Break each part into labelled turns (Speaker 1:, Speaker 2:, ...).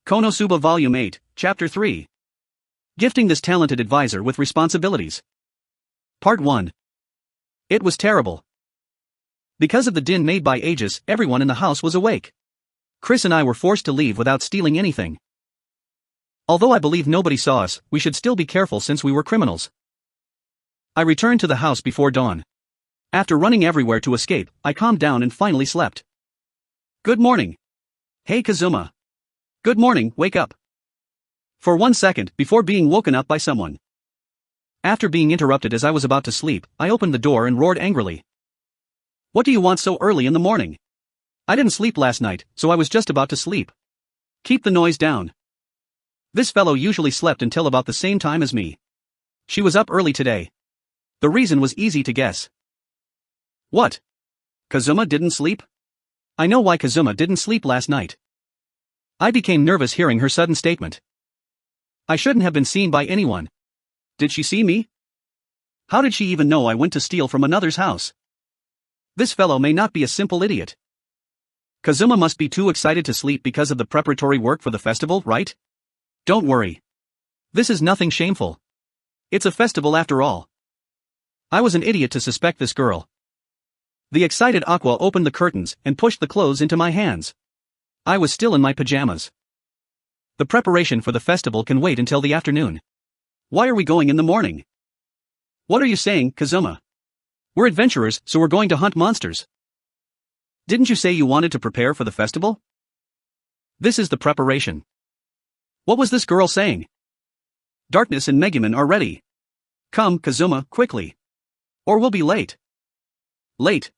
Speaker 1: Konosuba Volume 8, Chapter 3. Gifting this talented advisor with responsibilities. Part 1. It was terrible. Because of the din made by Aegis, everyone in the house was awake. Chris and I were forced to leave without stealing anything. Although I believe nobody saw us, we should still be careful since we were criminals. I returned to the house before dawn. After running everywhere to escape, I calmed down and finally slept. Good morning. Hey Kazuma. Good morning, wake up. For 1 second, before being woken up by someone. After being interrupted as I was about to sleep, I opened the door and roared angrily. What do you want so early in the morning? I didn't sleep last night, so I was just about to sleep. Keep the noise down. This fellow usually slept until about the same time as me. She was up early today. The reason was easy to guess. What? Kazuma didn't sleep? I know why Kazuma didn't sleep last night. I became nervous hearing her sudden statement. I shouldn't have been seen by anyone. Did she see me? How did she even know I went to steal from another's house? This fellow may not be a simple idiot. Kazuma must be too excited to sleep because of the preparatory work for the festival, right? Don't worry. This is nothing shameful. It's a festival after all. I was an idiot to suspect this girl. The excited Aqua opened the curtains and pushed the clothes into my hands. I was still in my pajamas. The preparation for the festival can wait until the afternoon. Why are we going in the morning? What are you saying, Kazuma? We're adventurers, so we're going to hunt monsters. Didn't you say you wanted to prepare for the festival? This is the preparation. What was this girl saying? Darkness and Megumin are ready. Come, Kazuma, quickly. Or we'll be late. Late?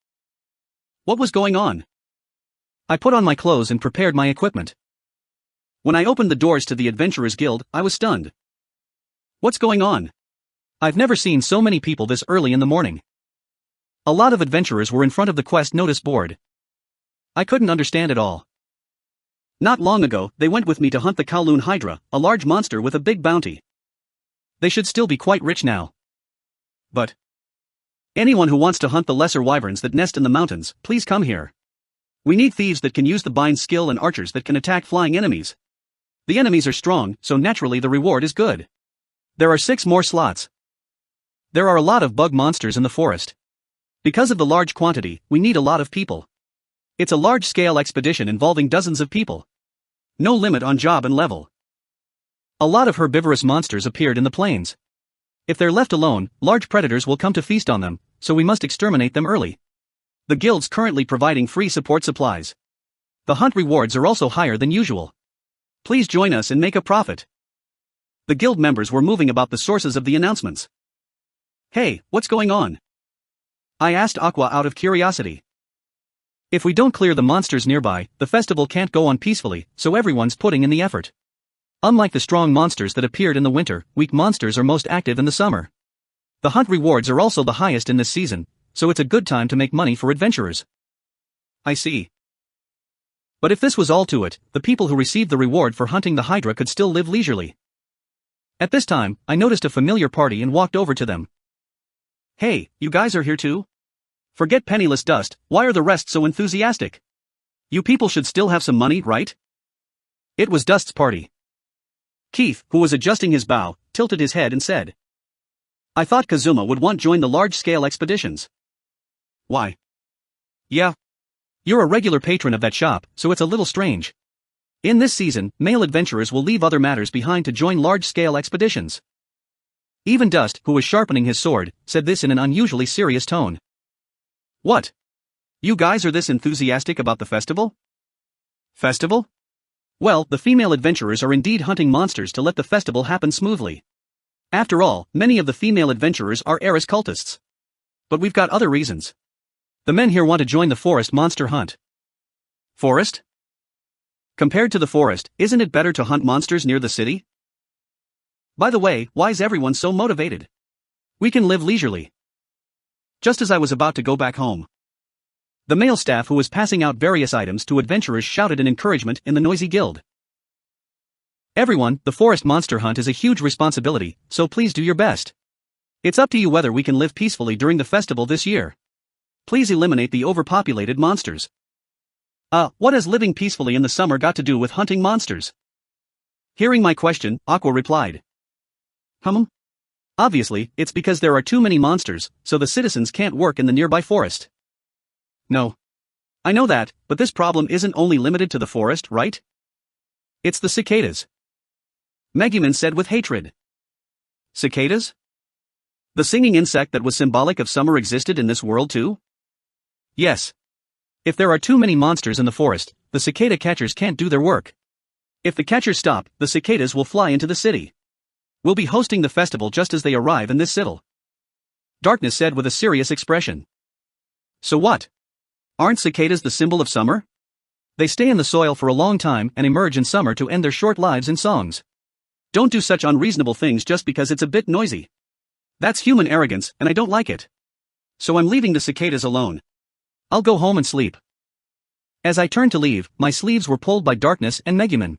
Speaker 1: What was going on? I put on my clothes and prepared my equipment. When I opened the doors to the Adventurers Guild, I was stunned. What's going on? I've never seen so many people this early in the morning. A lot of adventurers were in front of the quest notice board. I couldn't understand it all. Not long ago, they went with me to hunt the Kowloon Hydra, a large monster with a big bounty. They should still be quite rich now. But anyone who wants to hunt the lesser wyverns that nest in the mountains, please come here. We need thieves that can use the bind skill and archers that can attack flying enemies. The enemies are strong, so naturally the reward is good. There are 6 more slots. There are a lot of bug monsters in the forest. Because of the large quantity, we need a lot of people. It's a large-scale expedition involving dozens of people. No limit on job and level. A lot of herbivorous monsters appeared in the plains. If they're left alone, large predators will come to feast on them, so we must exterminate them early. The guild's currently providing free support supplies. The hunt rewards are also higher than usual. Please join us and make a profit. The guild members were moving about the sources of the announcements. Hey, what's going on? I asked Aqua out of curiosity. If we don't clear the monsters nearby, the festival can't go on peacefully, so everyone's putting in the effort. Unlike the strong monsters that appeared in the winter, weak monsters are most active in the summer. The hunt rewards are also the highest in this season, so it's a good time to make money for adventurers. I see. But if this was all to it, the people who received the reward for hunting the Hydra could still live leisurely. At this time, I noticed a familiar party and walked over to them. Hey, you guys are here too? Forget penniless dust, why are the rest so enthusiastic? You people should still have some money, right? It was Dust's party. Keith, who was adjusting his bow, tilted his head and said. I thought Kazuma would want to join the large-scale expeditions. Why? Yeah. You're a regular patron of that shop, so it's a little strange. In this season, male adventurers will leave other matters behind to join large-scale expeditions. Even Dust, who was sharpening his sword, said this in an unusually serious tone. What? You guys are this enthusiastic about the festival? Festival? Well, the female adventurers are indeed hunting monsters to let the festival happen smoothly. After all, many of the female adventurers are Eris cultists. But we've got other reasons. The men here want to join the forest monster hunt. Forest? Compared to the forest, isn't it better to hunt monsters near the city? By the way, why is everyone so motivated? We can live leisurely. Just as I was about to go back home. The male staff who was passing out various items to adventurers shouted an encouragement in the noisy guild. Everyone, the forest monster hunt is a huge responsibility, so please do your best. It's up to you whether we can live peacefully during the festival this year. Please eliminate the overpopulated monsters. What has living peacefully in the summer got to do with hunting monsters? Hearing my question, Aqua replied. Obviously, it's because there are too many monsters, so the citizens can't work in the nearby forest. No. I know that, but this problem isn't only limited to the forest, right? It's the cicadas. Megumin said with hatred. Cicadas? The singing insect that was symbolic of summer existed in this world too? Yes. If there are too many monsters in the forest, the cicada catchers can't do their work. If the catchers stop, the cicadas will fly into the city. We'll be hosting the festival just as they arrive in this citadel. Darkness said with a serious expression. So what? Aren't cicadas the symbol of summer? They stay in the soil for a long time and emerge in summer to end their short lives in songs. Don't do such unreasonable things just because it's a bit noisy. That's human arrogance, and I don't like it. So I'm leaving the cicadas alone. I'll go home and sleep. As I turned to leave, my sleeves were pulled by Darkness and Megumin.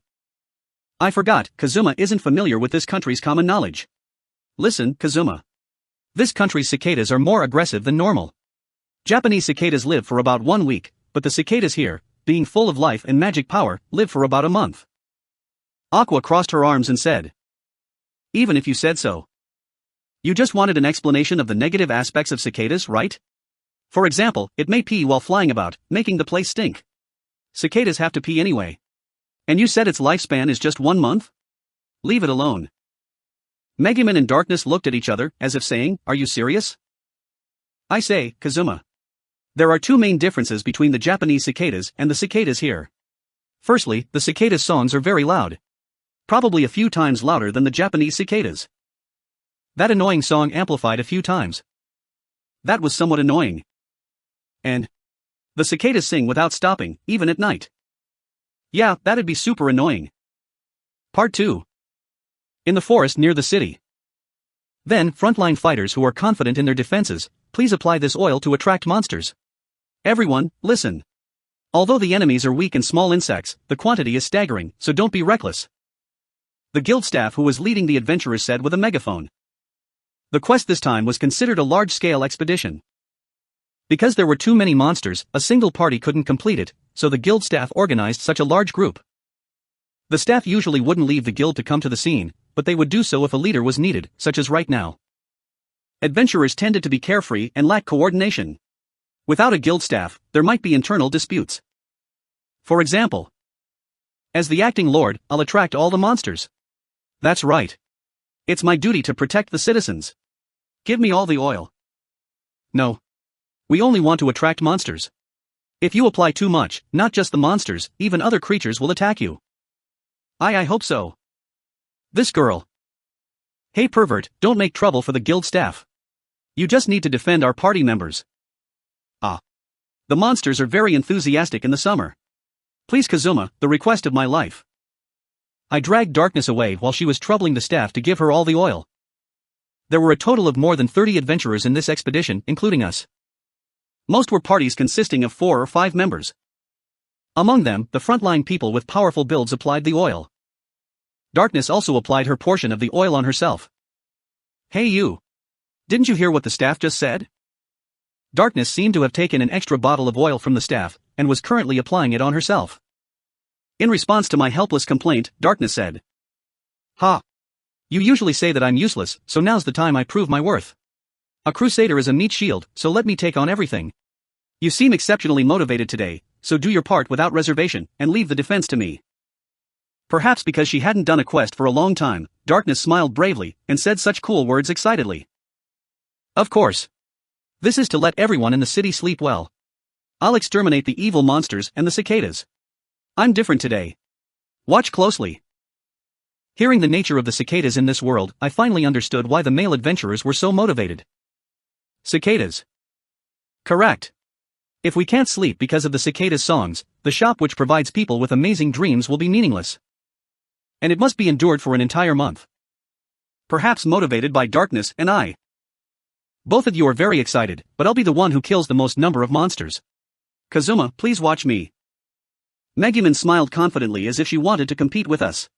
Speaker 1: I forgot, Kazuma isn't familiar with this country's common knowledge. Listen, Kazuma. This country's cicadas are more aggressive than normal. Japanese cicadas live for about 1 week, but the cicadas here, being full of life and magic power, live for about a month. Aqua crossed her arms and said. Even if you said so. You just wanted an explanation of the negative aspects of cicadas, right? For example, it may pee while flying about, making the place stink. Cicadas have to pee anyway. And you said its lifespan is just 1 month? Leave it alone. Megumin and Darkness looked at each other, as if saying, are you serious? I say, Kazuma. There are 2 main differences between the Japanese cicadas and the cicadas here. Firstly, the cicadas' songs are very loud. Probably a few times louder than the Japanese cicadas. That annoying song amplified a few times. That was somewhat annoying. And the cicadas sing without stopping, even at night. Yeah, that'd be super annoying. Part 2. In the forest near the city. Then, frontline fighters who are confident in their defenses, please apply this oil to attract monsters. Everyone, listen. Although the enemies are weak and small insects, the quantity is staggering, so don't be reckless. The guild staff who was leading the adventurers said with a megaphone. The quest this time was considered a large-scale expedition. Because there were too many monsters, a single party couldn't complete it, so the guild staff organized such a large group. The staff usually wouldn't leave the guild to come to the scene, but they would do so if a leader was needed, such as right now. Adventurers tended to be carefree and lack coordination. Without a guild staff, there might be internal disputes. For example, as the acting lord, I'll attract all the monsters. That's right. It's my duty to protect the citizens. Give me all the oil. No. We only want to attract monsters. If you apply too much, not just the monsters, even other creatures will attack you. I hope so. This girl. Hey pervert, don't make trouble for the guild staff. You just need to defend our party members. The monsters are very enthusiastic in the summer. Please Kazuma, the request of my life. I dragged Darkness away while she was troubling the staff to give her all the oil. There were a total of more than 30 adventurers in this expedition, including us. Most were parties consisting of 4 or 5 members. Among them, the frontline people with powerful builds applied the oil. Darkness also applied her portion of the oil on herself. Hey you! Didn't you hear what the staff just said? Darkness seemed to have taken an extra bottle of oil from the staff, and was currently applying it on herself. In response to my helpless complaint, Darkness said. Ha! You usually say that I'm useless, so now's the time I prove my worth. A crusader is a meat shield, so let me take on everything. You seem exceptionally motivated today, so do your part without reservation, and leave the defense to me. Perhaps because she hadn't done a quest for a long time, Darkness smiled bravely, and said such cool words excitedly. Of course. This is to let everyone in the city sleep well. I'll exterminate the evil monsters and the cicadas. I'm different today. Watch closely. Hearing the nature of the cicadas in this world, I finally understood why the male adventurers were so motivated. Cicadas. Correct. If we can't sleep because of the cicadas' songs, the shop which provides people with amazing dreams will be meaningless. And it must be endured for an entire month. Perhaps motivated by Darkness and I. Both of you are very excited, but I'll be the one who kills the most number of monsters. Kazuma, please watch me. Megumin smiled confidently as if she wanted to compete with us.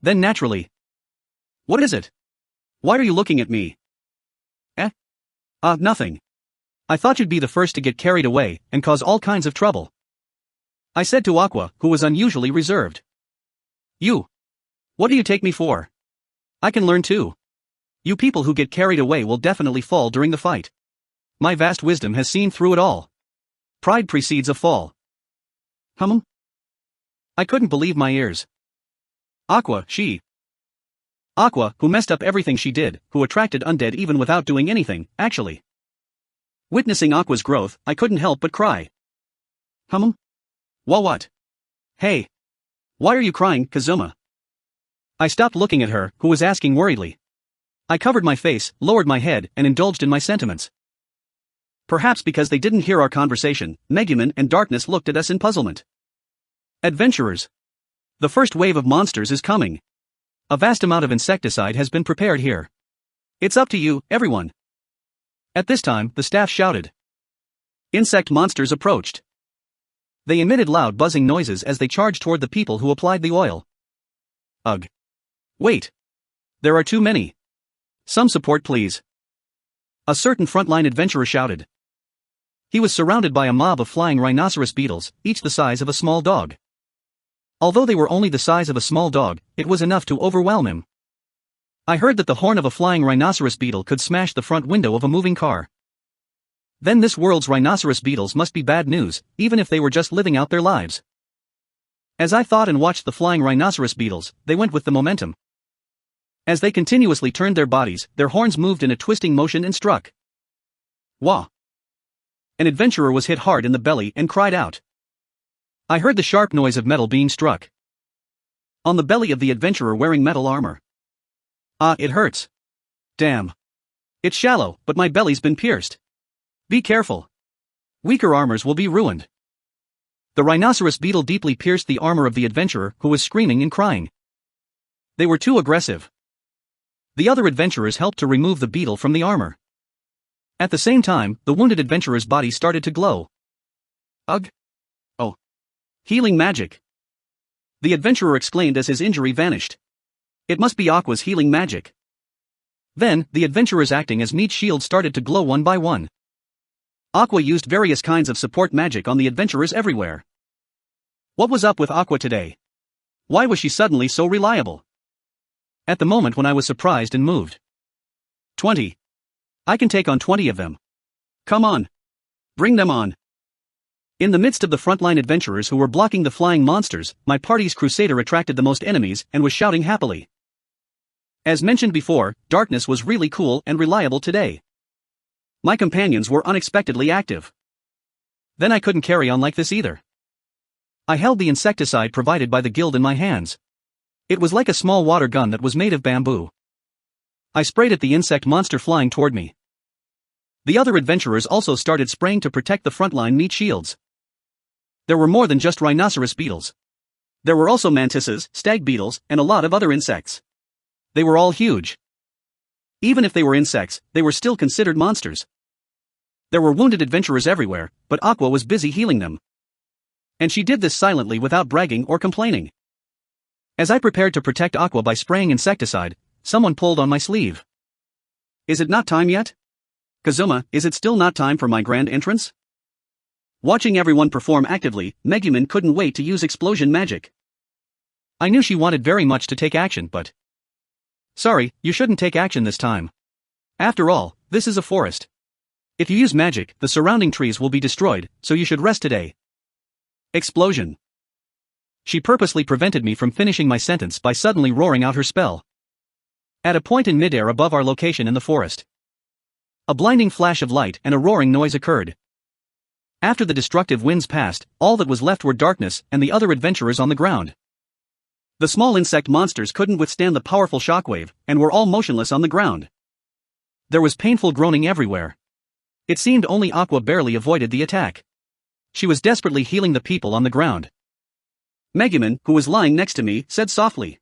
Speaker 1: Then naturally. What is it? Why are you looking at me? Nothing. I thought you'd be the first to get carried away, and cause all kinds of trouble. I said to Aqua, who was unusually reserved. You. What do you take me for? I can learn too. You people who get carried away will definitely fall during the fight. My vast wisdom has seen through it all. Pride precedes a fall. I couldn't believe my ears. Aqua, who messed up everything she did, who attracted undead even without doing anything, actually. Witnessing Aqua's growth, I couldn't help but cry. What? Hey. Why are you crying, Kazuma? I stopped looking at her, who was asking worriedly. I covered my face, lowered my head, and indulged in my sentiments. Perhaps because they didn't hear our conversation, Megumin and Darkness looked at us in puzzlement. Adventurers. The first wave of monsters is coming. A vast amount of insecticide has been prepared here. It's up to you, everyone. At this time, the staff shouted. Insect monsters approached. They emitted loud buzzing noises as they charged toward the people who applied the oil. Ugh. Wait. There are too many. Some support please. A certain frontline adventurer shouted. He was surrounded by a mob of flying rhinoceros beetles, each the size of a small dog. Although they were only the size of a small dog, it was enough to overwhelm him. I heard that the horn of a flying rhinoceros beetle could smash the front window of a moving car. Then this world's rhinoceros beetles must be bad news, even if they were just living out their lives. As I thought and watched the flying rhinoceros beetles, they went with the momentum. As they continuously turned their bodies, their horns moved in a twisting motion and struck. Wah! An adventurer was hit hard in the belly and cried out. I heard the sharp noise of metal being struck. On the belly of the adventurer wearing metal armor. Ah, it hurts. Damn. It's shallow, but my belly's been pierced. Be careful. Weaker armors will be ruined. The rhinoceros beetle deeply pierced the armor of the adventurer, who was screaming and crying. They were too aggressive. The other adventurers helped to remove the beetle from the armor. At the same time, the wounded adventurer's body started to glow. Ugh. Oh. Healing magic. The adventurer exclaimed as his injury vanished. It must be Aqua's healing magic. Then, the adventurers acting as meat shields started to glow one by one. Aqua used various kinds of support magic on the adventurers everywhere. What was up with Aqua today? Why was she suddenly so reliable? At the moment when I was surprised and moved. 20. I can take on 20 of them. Come on. Bring them on. In the midst of the frontline adventurers who were blocking the flying monsters, my party's crusader attracted the most enemies and was shouting happily. As mentioned before, Darkness was really cool and reliable today. My companions were unexpectedly active. Then I couldn't carry on like this either. I held the insecticide provided by the guild in my hands. It was like a small water gun that was made of bamboo. I sprayed at the insect monster flying toward me. The other adventurers also started spraying to protect the frontline meat shields. There were more than just rhinoceros beetles. There were also mantises, stag beetles, and a lot of other insects. They were all huge. Even if they were insects, they were still considered monsters. There were wounded adventurers everywhere, but Aqua was busy healing them. And she did this silently without bragging or complaining. As I prepared to protect Aqua by spraying insecticide, someone pulled on my sleeve. Is it not time yet? Kazuma, is it still not time for my grand entrance? Watching everyone perform actively, Megumin couldn't wait to use explosion magic. I knew she wanted very much to take action, but... Sorry, you shouldn't take action this time. After all, this is a forest. If you use magic, the surrounding trees will be destroyed, so you should rest today. Explosion. She purposely prevented me from finishing my sentence by suddenly roaring out her spell. At a point in midair above our location in the forest, a blinding flash of light and a roaring noise occurred. After the destructive winds passed, all that was left were Darkness and the other adventurers on the ground. The small insect monsters couldn't withstand the powerful shockwave, and were all motionless on the ground. There was painful groaning everywhere. It seemed only Aqua barely avoided the attack. She was desperately healing the people on the ground. Megumin, who was lying next to me, said softly.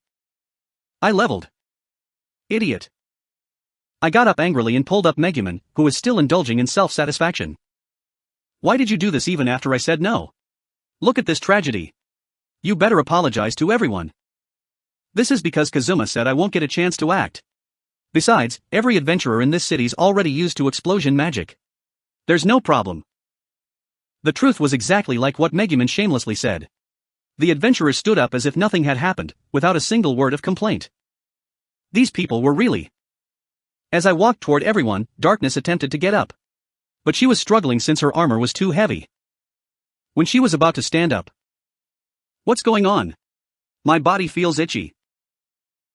Speaker 1: I leveled. Idiot. I got up angrily and pulled up Megumin, who was still indulging in self-satisfaction. Why did you do this even after I said no? Look at this tragedy. You better apologize to everyone. This is because Kazuma said I won't get a chance to act. Besides, every adventurer in this city's already used to explosion magic. There's no problem. The truth was exactly like what Megumin shamelessly said. The adventurers stood up as if nothing had happened, without a single word of complaint. These people were really. As I walked toward everyone, Darkness attempted to get up. But she was struggling since her armor was too heavy. When she was about to stand up. What's going on? My body feels itchy.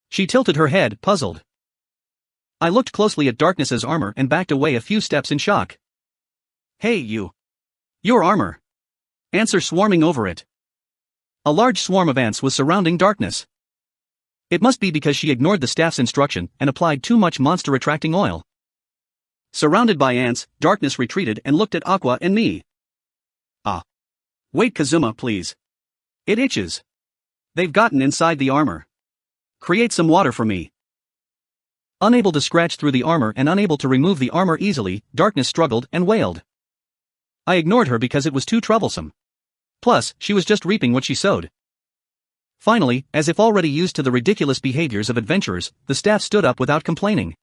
Speaker 1: She tilted her head, puzzled. I looked closely at Darkness's armor and backed away a few steps in shock. Hey you. Your armor. Ants are swarming over it. A large swarm of ants was surrounding Darkness. It must be because she ignored the staff's instruction and applied too much monster-attracting oil. Surrounded by ants, Darkness retreated and looked at Aqua and me. Ah. Wait Kazuma please. It itches. They've gotten inside the armor. Create some water for me. Unable to scratch through the armor and unable to remove the armor easily, Darkness struggled and wailed. I ignored her because it was too troublesome. Plus, she was just reaping what she sowed. Finally, as if already used to the ridiculous behaviors of adventurers, the staff stood up without complaining.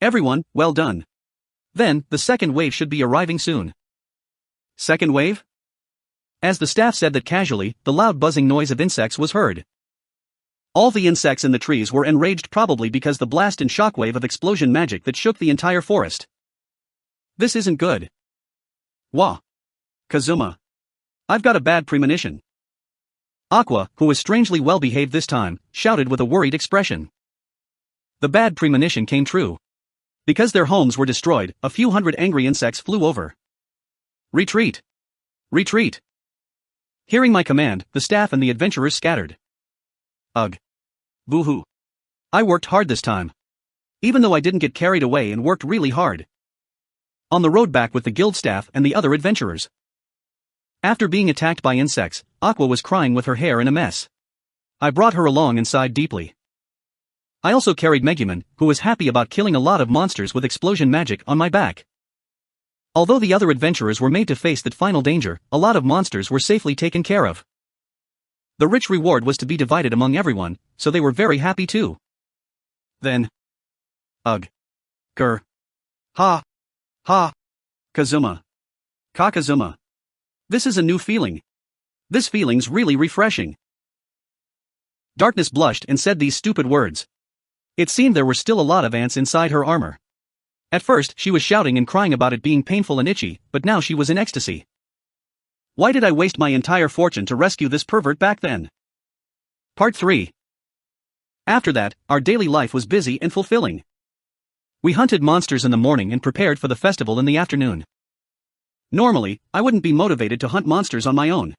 Speaker 1: Everyone, well done. Then, the second wave should be arriving soon. Second wave? As the staff said that casually, the loud buzzing noise of insects was heard. All the insects in the trees were enraged probably because the blast and shockwave of explosion magic that shook the entire forest. This isn't good. Wah. Kazuma. I've got a bad premonition. Aqua, who was strangely well behaved this time, shouted with a worried expression. The bad premonition came true. Because their homes were destroyed, a few hundred angry insects flew over. Retreat! Retreat! Hearing my command, the staff and the adventurers scattered. Ugh. Boo-hoo. I worked hard this time. Even though I didn't get carried away and worked really hard. On the road back with the guild staff and the other adventurers. After being attacked by insects, Aqua was crying with her hair in a mess. I brought her along and sighed deeply. I also carried Megumin, who was happy about killing a lot of monsters with explosion magic, on my back. Although the other adventurers were made to face that final danger, a lot of monsters were safely taken care of. The rich reward was to be divided among everyone, so they were very happy too. Then. Ugh. Grr. Ha. Ha. Kazuma. Kakazuma. This is a new feeling. This feeling's really refreshing. Darkness blushed and said these stupid words. It seemed there were still a lot of ants inside her armor. At first, she was shouting and crying about it being painful and itchy, but now she was in ecstasy. Why did I waste my entire fortune to rescue this pervert back then? Part 3. After that, our daily life was busy and fulfilling. We hunted monsters in the morning and prepared for the festival in the afternoon. Normally, I wouldn't be motivated to hunt monsters on my own.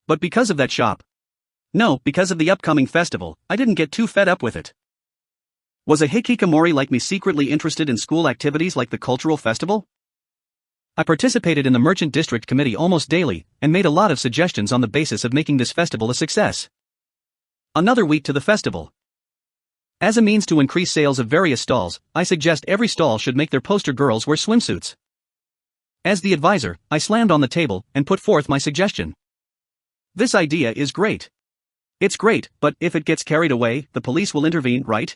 Speaker 1: But because of that shop. No, because of the upcoming festival, I didn't get too fed up with it. Was a hikikomori like me secretly interested in school activities like the cultural festival? I participated in the Merchant District Committee almost daily, and made a lot of suggestions on the basis of making this festival a success. Another week to the festival. As a means to increase sales of various stalls, I suggest every stall should make their poster girls wear swimsuits. As the advisor, I slammed on the table and put forth my suggestion. This idea is great. It's great, but if it gets carried away, the police will intervene, right?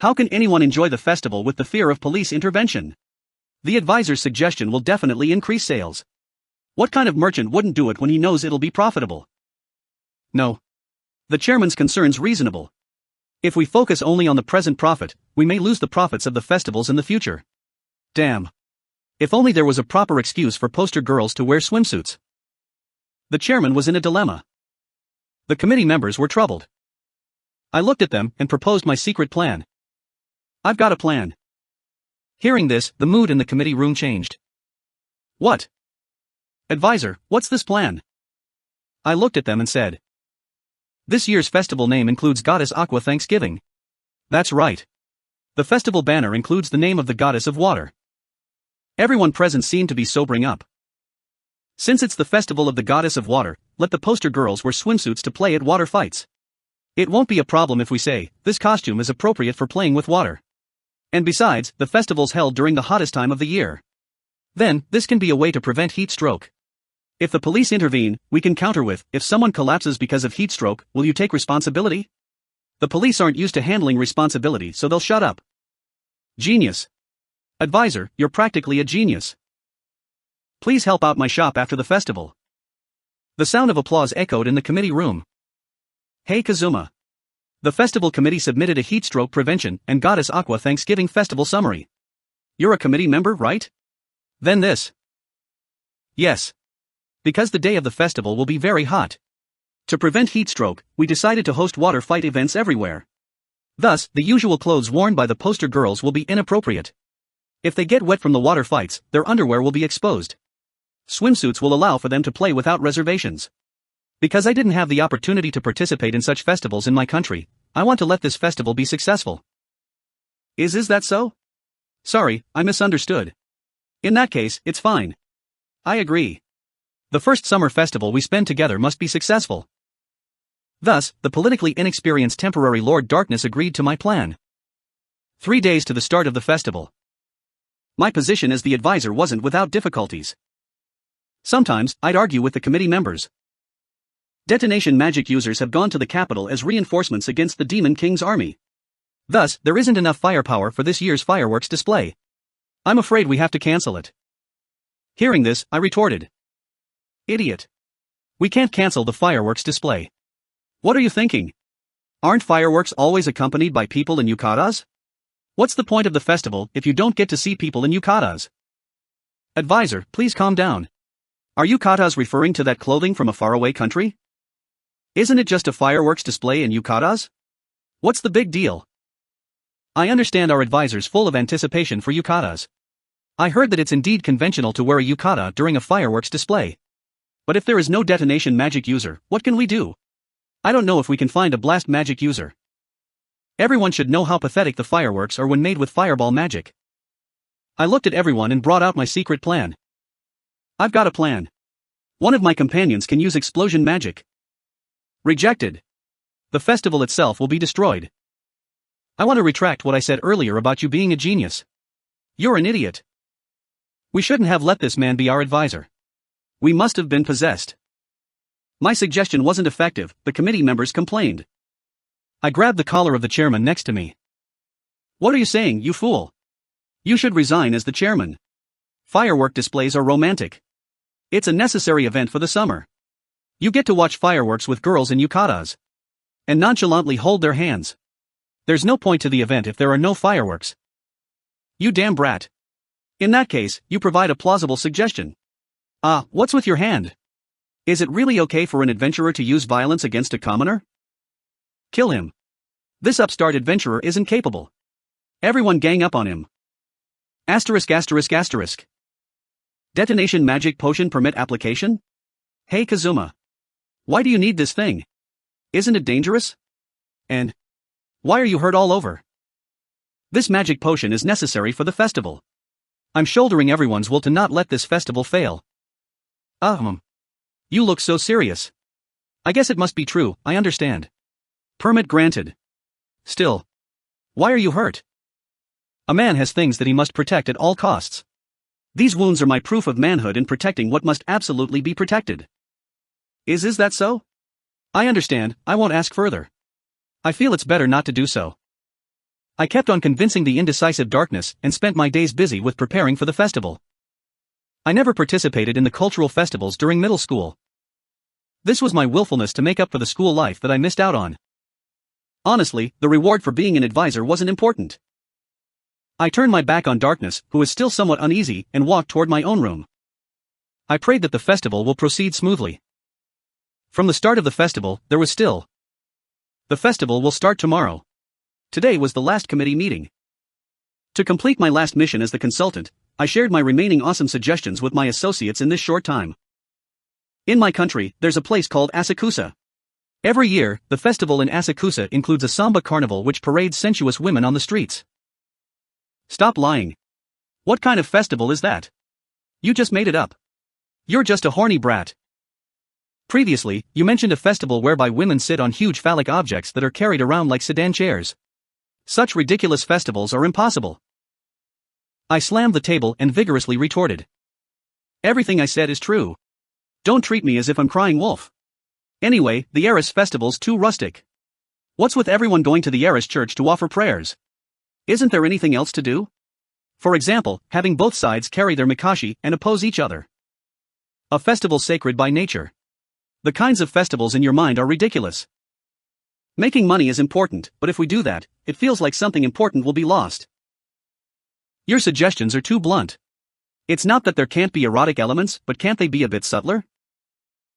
Speaker 1: How can anyone enjoy the festival with the fear of police intervention? The advisor's suggestion will definitely increase sales. What kind of merchant wouldn't do it when he knows it'll be profitable? No. The chairman's concern's reasonable. If we focus only on the present profit, we may lose the profits of the festivals in the future. Damn. If only there was a proper excuse for poster girls to wear swimsuits. The chairman was in a dilemma. The committee members were troubled. I looked at them and proposed my secret plan. I've got a plan. Hearing this, the mood in the committee room changed. What? Advisor, what's this plan? I looked at them and said. This year's festival name includes Goddess Aqua Thanksgiving. That's right. The festival banner includes the name of the goddess of water. Everyone present seemed to be sobering up. Since it's the festival of the goddess of water, let the poster girls wear swimsuits to play at water fights. It won't be a problem if we say, this costume is appropriate for playing with water. And besides, the festival's held during the hottest time of the year. Then, this can be a way to prevent heat stroke. If the police intervene, we can counter with, if someone collapses because of heat stroke, will you take responsibility? The police aren't used to handling responsibility, so they'll shut up. Genius. Advisor, you're practically a genius. Please help out my shop after the festival. The sound of applause echoed in the committee room. Hey Kazuma. The festival committee submitted a heatstroke prevention and Goddess Aqua Thanksgiving Festival summary. You're a committee member, right? Then this. Yes. Because the day of the festival will be very hot. To prevent heatstroke, we decided to host water fight events everywhere. Thus, the usual clothes worn by the poster girls will be inappropriate. If they get wet from the water fights, their underwear will be exposed. Swimsuits will allow for them to play without reservations. Because I didn't have the opportunity to participate in such festivals in my country, I want to let this festival be successful. Is that so? Sorry, I misunderstood. In that case, it's fine. I agree. The first summer festival we spend together must be successful. Thus, the politically inexperienced temporary Lord Darkness agreed to my plan. 3 days to the start of the festival. My position as the advisor wasn't without difficulties. Sometimes, I'd argue with the committee members. Detonation magic users have gone to the capital as reinforcements against the Demon King's army. Thus, there isn't enough firepower for this year's fireworks display. I'm afraid we have to cancel it. Hearing this, I retorted. Idiot. We can't cancel the fireworks display. What are you thinking? Aren't fireworks always accompanied by people in yukatas? What's the point of the festival if you don't get to see people in yukatas? Advisor, please calm down. Are yukatas referring to that clothing from a faraway country? Isn't it just a fireworks display in yukatas? What's the big deal? I understand our advisor's full of anticipation for yukatas. I heard that it's indeed conventional to wear a yukata during a fireworks display. But if there is no detonation magic user, what can we do? I don't know if we can find a blast magic user. Everyone should know how pathetic the fireworks are when made with fireball magic. I looked at everyone and brought out my secret plan. I've got a plan. One of my companions can use explosion magic. Rejected. The festival itself will be destroyed. I want to retract what I said earlier about you being a genius. You're an idiot. We shouldn't have let this man be our advisor. We must have been possessed. My suggestion wasn't effective, the committee members complained. I grabbed the collar of the chairman next to me. What are you saying, you fool? You should resign as the chairman. Firework displays are romantic. It's a necessary event for the summer. You get to watch fireworks with girls in yukatas. And nonchalantly hold their hands. There's no point to the event if there are no fireworks. You damn brat. In that case, you provide a plausible suggestion. What's with your hand? Is it really okay for an adventurer to use violence against a commoner? Kill him. This upstart adventurer isn't capable. Everyone gang up on him. Asterisk asterisk asterisk. Detonation magic potion permit application? Hey Kazuma. Why do you need this thing? Isn't it dangerous? And why are you hurt all over? This magic potion is necessary for the festival. I'm shouldering everyone's will to not let this festival fail. You look so serious. I guess it must be true, I understand. Permit granted. Still. Why are you hurt? A man has things that he must protect at all costs. These wounds are my proof of manhood in protecting what must absolutely be protected. Is that so? I understand, I won't ask further. I feel it's better not to do so. I kept on convincing the indecisive darkness and spent my days busy with preparing for the festival. I never participated in the cultural festivals during middle school. This was my willfulness to make up for the school life that I missed out on. Honestly, the reward for being an advisor wasn't important. I turned my back on darkness, who was still somewhat uneasy, and walked toward my own room. I prayed that the festival will proceed smoothly. From the start of the festival, there was still. The festival will start tomorrow. Today was the last committee meeting. To complete my last mission as the consultant, I shared my remaining awesome suggestions with my associates in this short time. In my country, there's a place called Asakusa. Every year, the festival in Asakusa includes a samba carnival which parades sensuous women on the streets. Stop lying. What kind of festival is that? You just made it up. You're just a horny brat. Previously, you mentioned a festival whereby women sit on huge phallic objects that are carried around like sedan chairs. Such ridiculous festivals are impossible. I slammed the table and vigorously retorted. Everything I said is true. Don't treat me as if I'm crying wolf. Anyway, the Eris festival's too rustic. What's with everyone going to the Eris church to offer prayers? Isn't there anything else to do? For example, having both sides carry their mikashi and oppose each other. A festival sacred by nature. The kinds of festivals in your mind are ridiculous. Making money is important, but if we do that, it feels like something important will be lost. Your suggestions are too blunt. It's not that there can't be erotic elements, but can't they be a bit subtler?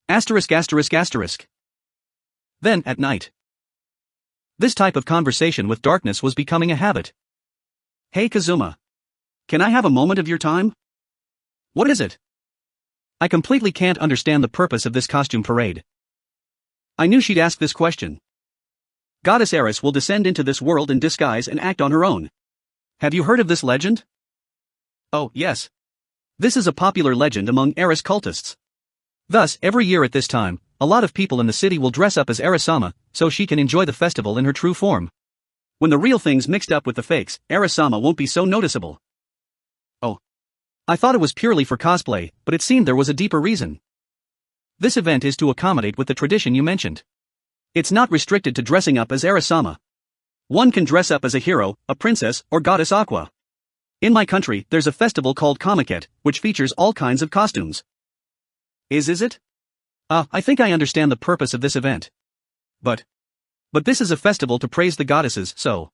Speaker 1: Asterisk asterisk asterisk. Then, at night. This type of conversation with darkness was becoming a habit. Hey Kazuma. Can I have a moment of your time? What is it? I completely can't understand the purpose of this costume parade. I knew she'd ask this question. Goddess Eris will descend into this world in disguise and act on her own. Have you heard of this legend? Oh, yes. This is a popular legend among Eris cultists. Thus, every year at this time, a lot of people in the city will dress up as Eris-sama, so she can enjoy the festival in her true form. When the real thing's mixed up with the fakes, Eris-sama won't be so noticeable. Oh. I thought it was purely for cosplay, but it seemed there was a deeper reason. This event is to accommodate with the tradition you mentioned. It's not restricted to dressing up as Eris-sama. One can dress up as a hero, a princess, or goddess Aqua. In my country, there's a festival called Comiket, which features all kinds of costumes. Is it? I think I understand the purpose of this event. But this is a festival to praise the goddesses, so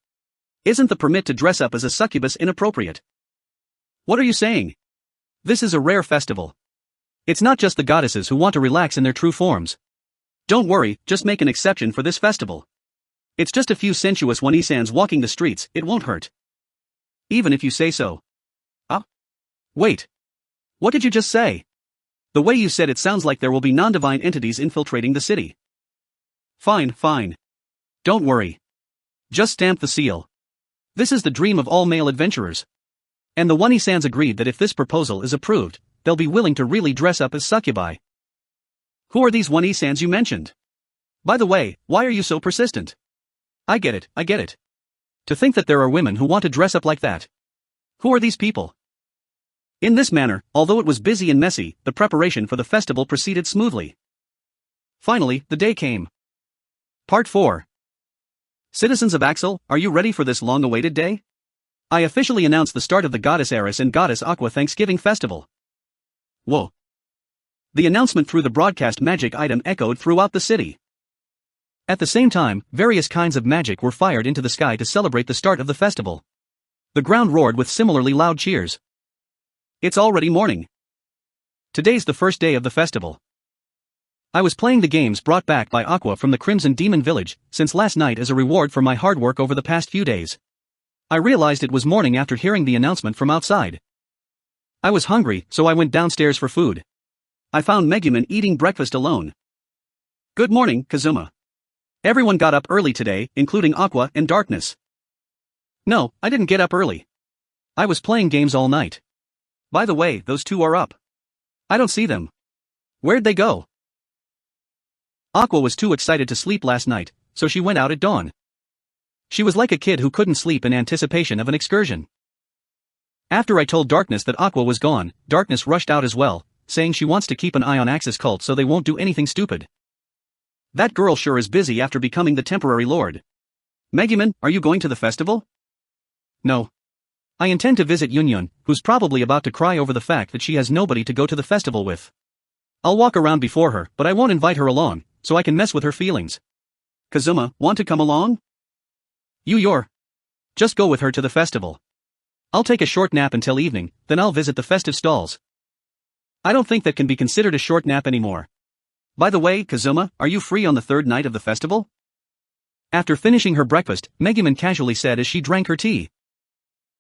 Speaker 1: isn't the permit to dress up as a succubus inappropriate? What are you saying? This is a rare festival. It's not just the goddesses who want to relax in their true forms. Don't worry, just make an exception for this festival. It's just a few sensuous one-isans walking the streets, it won't hurt. Even if you say so. Wait. What did you just say? The way you said it sounds like there will be non-divine entities infiltrating the city. Fine. Don't worry. Just stamp the seal. This is the dream of all male adventurers. And the one-isans agreed that if this proposal is approved, they'll be willing to really dress up as succubi. Who are these one-isans you mentioned? By the way, why are you so persistent? I get it. To think that there are women who want to dress up like that. Who are these people? In this manner, although it was busy and messy, the preparation for the festival proceeded smoothly. Finally, the day came. Part 4. Citizens of Axel, are you ready for this long-awaited day? I officially announce the start of the Goddess Eris and Goddess Aqua Thanksgiving Festival. Whoa. The announcement through the broadcast magic item echoed throughout the city. At the same time, various kinds of magic were fired into the sky to celebrate the start of the festival. The ground roared with similarly loud cheers. It's already morning. Today's the first day of the festival. I was playing the games brought back by Aqua from the Crimson Demon Village, since last night as a reward for my hard work over the past few days. I realized it was morning after hearing the announcement from outside. I was hungry, so I went downstairs for food. I found Megumin eating breakfast alone. Good morning, Kazuma. Everyone got up early today, including Aqua and Darkness. No, I didn't get up early. I was playing games all night. By the way, those two are up. I don't see them. Where'd they go? Aqua was too excited to sleep last night, so she went out at dawn. She was like a kid who couldn't sleep in anticipation of an excursion. After I told Darkness that Aqua was gone, Darkness rushed out as well, saying she wants to keep an eye on Axis cult so they won't do anything stupid. That girl sure is busy after becoming the temporary lord. Megumin, are you going to the festival? No. I intend to visit Yunyun, who's probably about to cry over the fact that she has nobody to go to the festival with. I'll walk around before her, but I won't invite her along, so I can mess with her feelings. Kazuma, want to come along? Just go with her to the festival. I'll take a short nap until evening, then I'll visit the festive stalls. I don't think that can be considered a short nap anymore. By the way, Kazuma, are you free on the third night of the festival? After finishing her breakfast, Megumin casually said as she drank her tea.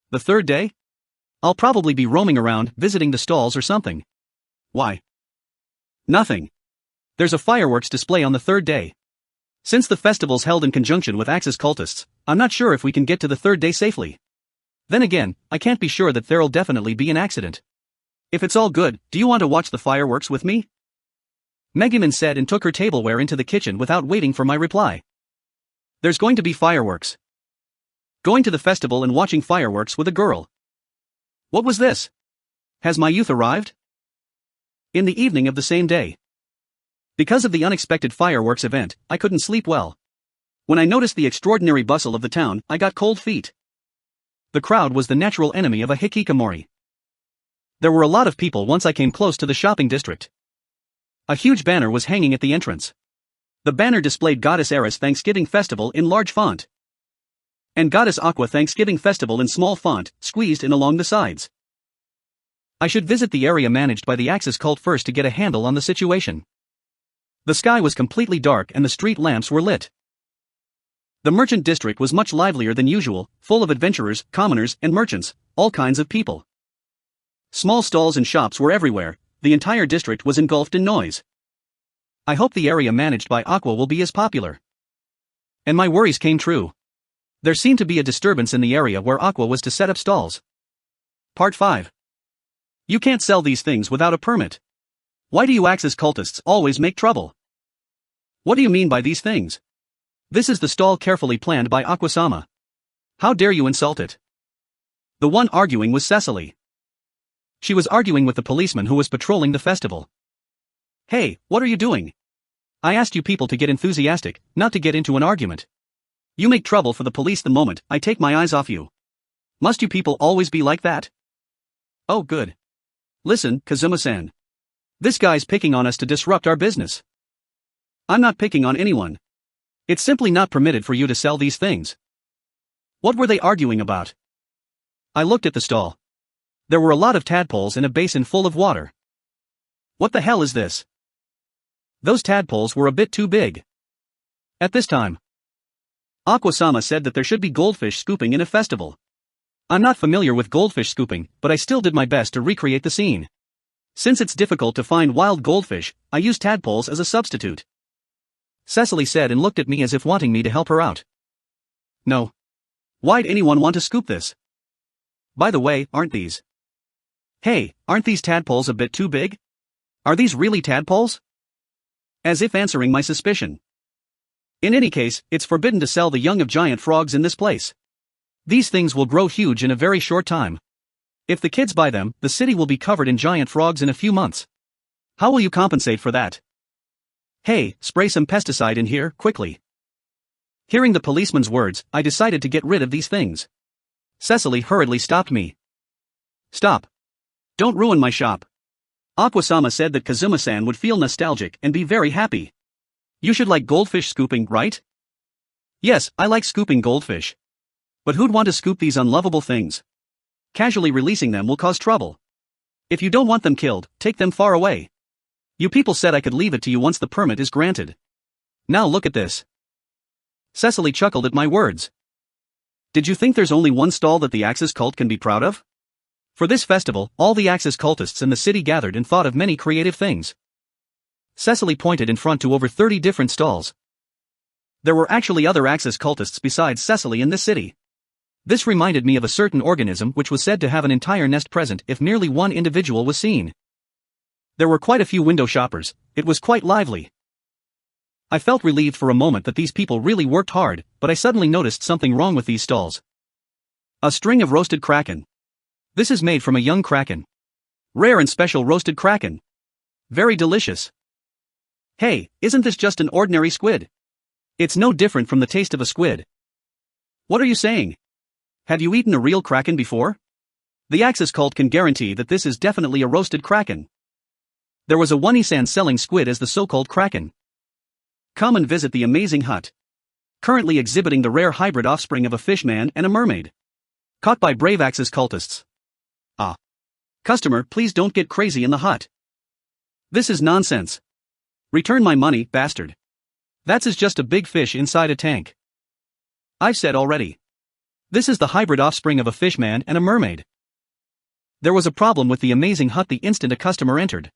Speaker 1: The third day? I'll probably be roaming around, visiting the stalls or something. Why? Nothing. There's a fireworks display on the third day. Since the festival's held in conjunction with Axis cultists, I'm not sure if we can get to the third day safely. Then again, I can't be sure that there'll definitely be an accident. If it's all good, do you want to watch the fireworks with me? Megumin said and took her tableware into the kitchen without waiting for my reply. There's going to be fireworks. Going to the festival and watching fireworks with a girl. What was this? Has my youth arrived? In the evening of the same day. Because of the unexpected fireworks event, I couldn't sleep well. When I noticed the extraordinary bustle of the town, I got cold feet. The crowd was the natural enemy of a hikikomori. There were a lot of people once I came close to the shopping district. A huge banner was hanging at the entrance. The banner displayed Goddess Eris Thanksgiving Festival in large font, and Goddess Aqua Thanksgiving Festival in small font, squeezed in along the sides. I should visit the area managed by the Axis cult first to get a handle on the situation. The sky was completely dark and the street lamps were lit. The merchant district was much livelier than usual, full of adventurers, commoners, and merchants, all kinds of people. Small stalls and shops were everywhere, the entire district was engulfed in noise. I hope the area managed by Aqua will be as popular. And my worries came true. There seemed to be a disturbance in the area where Aqua was to set up stalls. Part 5. You can't sell these things without a permit. Why do you Axis cultists always make trouble? What do you mean by these things? This is the stall carefully planned by Aqua-sama. How dare you insult it? The one arguing was Cecily. She was arguing with the policeman who was patrolling the festival. Hey, what are you doing? I asked you people to get enthusiastic, not to get into an argument. You make trouble for the police the moment I take my eyes off you. Must you people always be like that? Oh good. Listen, Kazuma-san. This guy's picking on us to disrupt our business. I'm not picking on anyone. It's simply not permitted for you to sell these things. What were they arguing about? I looked at the stall. There were a lot of tadpoles in a basin full of water. What the hell is this? Those tadpoles were a bit too big. At this time, Aqua-sama said that there should be goldfish scooping in a festival. I'm not familiar with goldfish scooping, but I still did my best to recreate the scene. Since it's difficult to find wild goldfish, I used tadpoles as a substitute. Cecily said and looked at me as if wanting me to help her out. No. Why'd anyone want to scoop this? By the way, aren't these? Hey, aren't these tadpoles a bit too big? Are these really tadpoles? As if answering my suspicion. In any case, it's forbidden to sell the young of giant frogs in this place. These things will grow huge in a very short time. If the kids buy them, the city will be covered in giant frogs in a few months. How will you compensate for that? Hey, spray some pesticide in here, quickly. Hearing the policeman's words, I decided to get rid of these things. Cecily hurriedly stopped me. Stop. Don't ruin my shop. Aqua-sama said that Kazuma-san would feel nostalgic and be very happy. You should like goldfish scooping, right? Yes, I like scooping goldfish. But who'd want to scoop these unlovable things? Casually releasing them will cause trouble. If you don't want them killed, take them far away. You people said I could leave it to you once the permit is granted. Now look at this. Cecily chuckled at my words. Did you think there's only one stall that the Axis cult can be proud of? For this festival, all the Axis cultists in the city gathered and thought of many creative things. Cecily pointed in front to over 30 different stalls. There were actually other Axis cultists besides Cecily in this city. This reminded me of a certain organism which was said to have an entire nest present if merely one individual was seen. There were quite a few window shoppers, it was quite lively. I felt relieved for a moment that these people really worked hard, but I suddenly noticed something wrong with these stalls. A string of roasted kraken. This is made from a young kraken. Rare and special roasted kraken. Very delicious. Hey, isn't this just an ordinary squid? It's no different from the taste of a squid. What are you saying? Have you eaten a real kraken before? The Axis cult can guarantee that this is definitely a roasted kraken. There was a one-isan selling squid as the so-called kraken. Come and visit the amazing hut. Currently exhibiting the rare hybrid offspring of a fishman and a mermaid. Caught by brave Axis cultists. Ah. Customer, please don't get crazy in the hut. This is nonsense. Return my money, bastard. That's just a big fish inside a tank. I've said already. This is the hybrid offspring of a fishman and a mermaid. There was a problem with the amazing hut the instant a customer entered.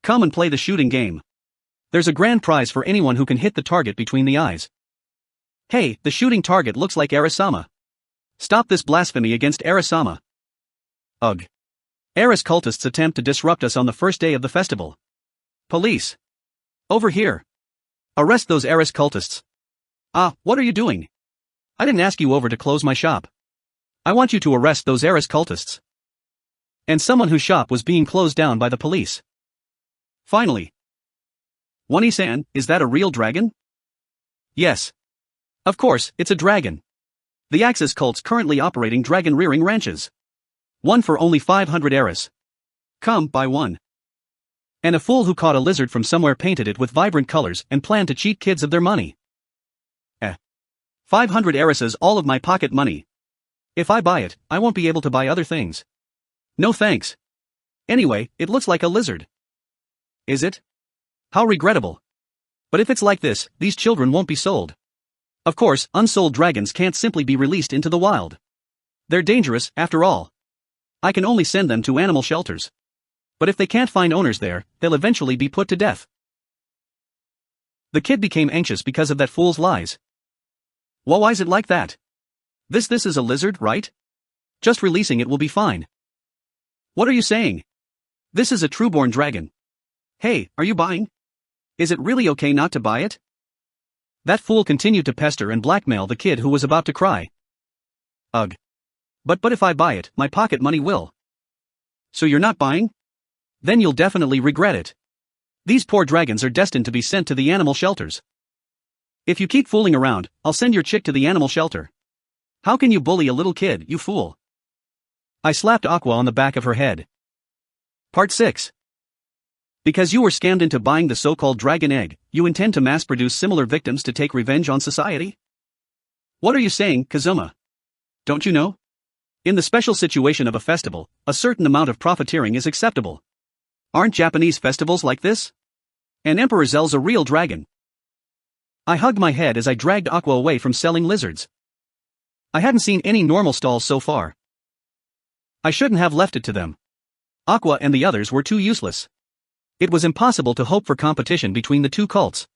Speaker 1: Come and play the shooting game. There's a grand prize for anyone who can hit the target between the eyes. Hey, the shooting target looks like Eris-sama. Stop this blasphemy against Eris-sama. Ugh. Eris cultists attempt to disrupt us on the first day of the festival. Police. Over here. Arrest those Eris cultists. Ah, what are you doing? I didn't ask you over to close my shop. I want you to arrest those Eris cultists. And someone whose shop was being closed down by the police. Finally. One-isan, is that a real dragon? Yes. Of course, it's a dragon. The Axis cult's currently operating dragon-rearing ranches. One for only 500 Eris. Come, buy one. And a fool who caught a lizard from somewhere painted it with vibrant colors and planned to cheat kids of their money. 500 Erises, all of my pocket money. If I buy it, I won't be able to buy other things. No thanks. Anyway, it looks like a lizard. Is it? How regrettable. But if it's like this, these children won't be sold. Of course, unsold dragons can't simply be released into the wild. They're dangerous, after all. I can only send them to animal shelters. But if they can't find owners there, they'll eventually be put to death. The kid became anxious because of that fool's lies. Well, why's it like that? This is a lizard, right? Just releasing it will be fine. What are you saying? This is a trueborn dragon. Hey, are you buying? Is it really okay not to buy it? That fool continued to pester and blackmail the kid who was about to cry. Ugh. But if I buy it, my pocket money will. So you're not buying? Then you'll definitely regret it. These poor dragons are destined to be sent to the animal shelters. If you keep fooling around, I'll send your chick to the animal shelter. How can you bully a little kid, you fool? I slapped Aqua on the back of her head. Part 6. Because you were scammed into buying the so-called dragon egg, you intend to mass-produce similar victims to take revenge on society? What are you saying, Kazuma? Don't you know? In the special situation of a festival, a certain amount of profiteering is acceptable. Aren't Japanese festivals like this? And Emperor Zell's a real dragon. I hugged my head as I dragged Aqua away from selling lizards. I hadn't seen any normal stalls so far. I shouldn't have left it to them. Aqua and the others were too useless. It was impossible to hope for competition between the two cults.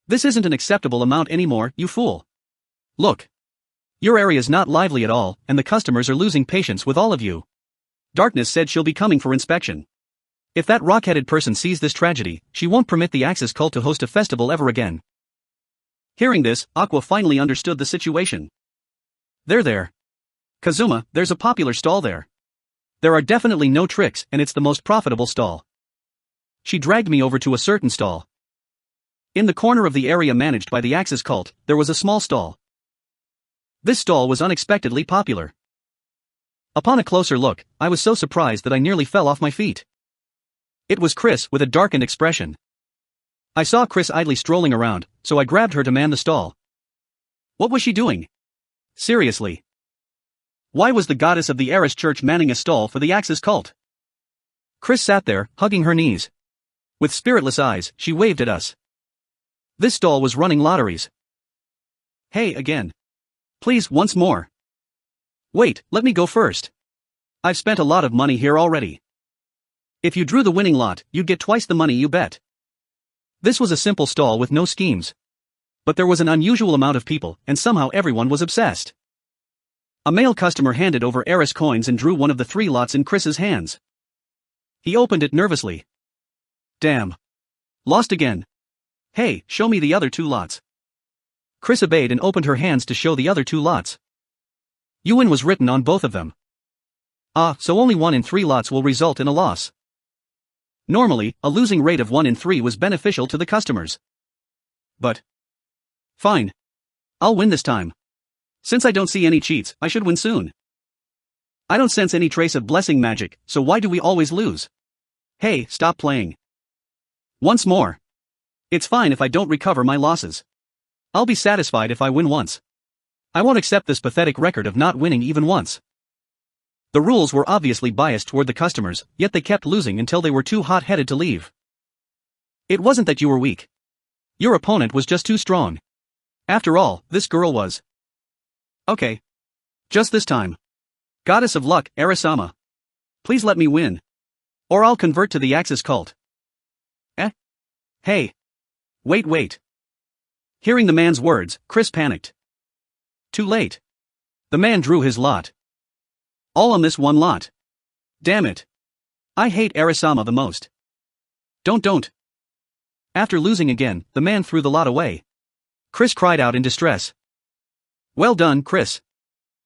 Speaker 1: This isn't an acceptable amount anymore, you fool. Look. Your area's not lively at all, and the customers are losing patience with all of you. Darkness said she'll be coming for inspection. If that rock-headed person sees this tragedy, she won't permit the Axis cult to host a festival ever again. Hearing this, Aqua finally understood the situation. There. Kazuma, there's a popular stall there. There are definitely no tricks, and it's the most profitable stall. She dragged me over to a certain stall. In the corner of the area managed by the Axis cult, there was a small stall. This stall was unexpectedly popular. Upon a closer look, I was so surprised that I nearly fell off my feet. It was Chris with a darkened expression. I saw Chris idly strolling around, so I grabbed her to man the stall. What was she doing? Seriously. Why was the goddess of the Eris church manning a stall for the Axis cult? Chris sat there, hugging her knees. With spiritless eyes, she waved at us. This stall was running lotteries. Hey, again. Please, once more. Wait, let me go first. I've spent a lot of money here already. If you drew the winning lot, you'd get twice the money you bet. This was a simple stall with no schemes. But there was an unusual amount of people, and somehow everyone was obsessed. A male customer handed over Eris coins and drew one of the 3 lots in Chris's hands. He opened it nervously. Damn. Lost again. Hey, show me the other 2 lots. Chris obeyed and opened her hands to show the other 2 lots. Yuan was written on both of them. So only 1 in 3 lots will result in a loss. Normally, a losing rate of 1 in 3 was beneficial to the customers. But fine. I'll win this time. Since I don't see any cheats, I should win soon. I don't sense any trace of blessing magic, so why do we always lose? Hey, stop playing. Once more. It's fine if I don't recover my losses. I'll be satisfied if I win once. I won't accept this pathetic record of not winning even once. The rules were obviously biased toward the customers, yet they kept losing until they were too hot-headed to leave. It wasn't that you were weak. Your opponent was just too strong. After all, this girl was. Okay. Just this time. Goddess of luck, Erisama. Please let me win. Or I'll convert to the Axis cult. Hey. Wait. Hearing the man's words, Chris panicked. Too late. The man drew his lot. All on this one lot. Damn it. I hate Erisama the most. Don't. After losing again, the man threw the lot away. Chris cried out in distress. Well done, Chris.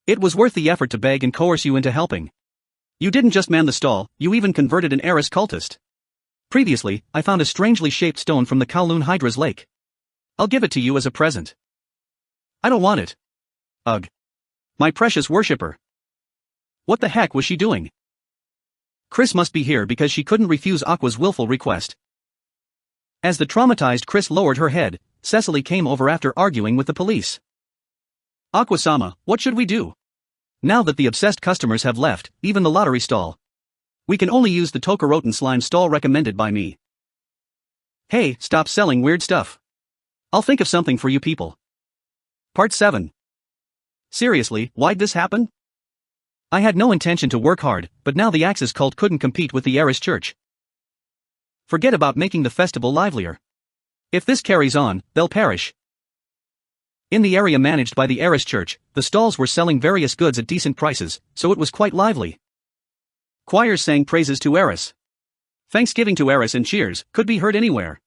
Speaker 1: It was worth the effort to beg and coerce you into helping. You didn't just man the stall, you even converted an Eris cultist. Previously, I found a strangely shaped stone from the Kowloon Hydra's lake. I'll give it to you as a present. I don't want it. Ugh. My precious worshipper. What the heck was she doing? Chris must be here because she couldn't refuse Aqua's willful request. As the traumatized Chris lowered her head, Cecily came over after arguing with the police. Aqua-sama, what should we do? Now that the obsessed customers have left, even the lottery stall. We can only use the Tokoroten slime stall recommended by me. Hey, stop selling weird stuff. I'll think of something for you people. Part 7. Seriously, why'd this happen? I had no intention to work hard, but now the Axis cult couldn't compete with the Eris church. Forget about making the festival livelier. If this carries on, they'll perish. In the area managed by the Eris church, the stalls were selling various goods at decent prices, so it was quite lively. Choirs sang praises to Eris. Thanksgiving to Eris and cheers could be heard anywhere.